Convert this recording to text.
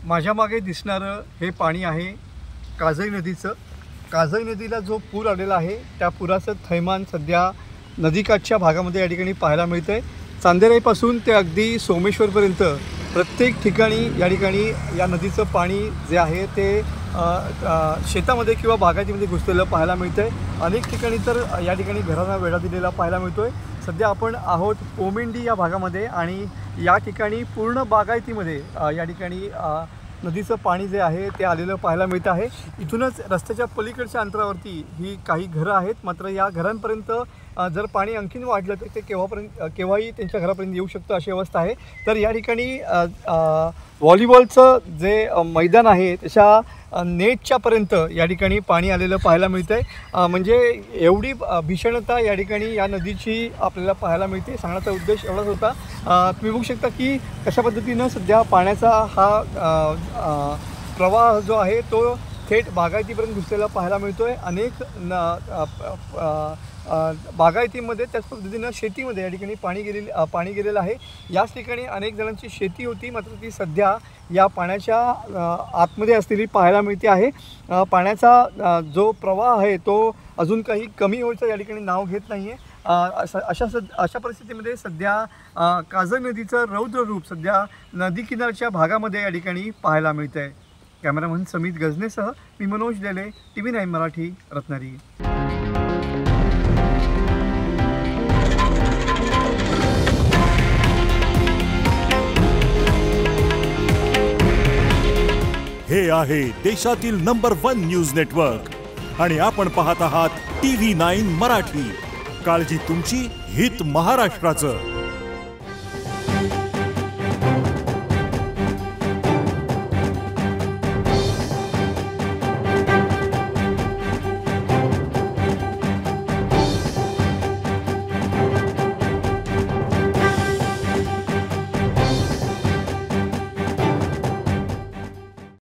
माझ्या मागे दिसणारं हे पाणी आहे काजळी नदीचं। काजळी नदीला जो पूर आलेला आहे त्या पुराचं थैमान सध्या नदीकाठच्या भागामध्ये या ठिकाणी पाहायला मिळतं आहे। चांदेराईपासून ते अगदी सोमेश्वरपर्यंत प्रत्येक ठिकाणी या ठिकाणी या नदीचं पाणी जे आहे ते शेतामध्ये किंवा बागायतीमध्ये घुसलेलं पाहायला मिळतं आहे। अनेक ठिकाणी तर या ठिकाणी घरांना वेढा दिलेला पाहायला मिळतो आहे। सध्या आपण आहोत पोमेंडी या भागामध्ये आणि या ठिकाणी पूर्ण बागायतीमध्ये या ठिकाणी नदीचं पाणी जे आहे ते आलेलं पाहायला मिळतं आहे। इथूनच रस्त्याच्या पलीकडच्या अंतरावरती ही काही घरं आहेत, मात्र या घरांपर्यंत जर पाणी आणखीन वाढलं तर ते केव्हाही त्यांच्या घरापर्यंत येऊ शकतं अशी अवस्था आहे। तर या ठिकाणी व्हॉलीबॉलचं जे मैदान आहे त्याच्या नेटच्या पर्यंत या ठिकाणी पाणी आलेलं पाहायला मिळतं आहे। म्हणजे एवढी भीषणता या ठिकाणी या नदीची आपल्याला पाहायला मिळते। सांगण्याचा उद्देश एवढाच होता। तुम्ही बघू शकता की कशा पद्धतीनं सध्या पाण्याचा हा प्रवाह जो आहे तो थेट बागायतीपर्यंत घुसलेला पाहायला मिळतो आहे। अनेक बागायतीमध्ये त्याच पद्धतीनं शेतीमध्ये या ठिकाणी पाणी गेलेलं आहे। याच ठिकाणी अनेक जणांची शेती होती, मात्र ती सध्या या पाण्याच्या आतमध्ये असलेली पाहायला मिळते आहे। पाण्याचा जो प्रवाह आहे तो अजून काही कमी व्हायचं या ठिकाणी नाव घेत नाही आहे। अशा परिस्थितीमध्ये सध्या काजळी नदीचं रौद्र रूप सध्या नदी किनारच्या भागामध्ये या ठिकाणी पाहायला मिळतं आहे। कॅमेरामन समित गजनेसह मी मनोज लेले, TV9 मराठी, रत्नागिरी। हे आहे देशातील नंबर 1 न्यूज नेटवर्क आणि आपण पाहत आहात TV9 मराठी। काळजी तुमची, हित महाराष्ट्राचं।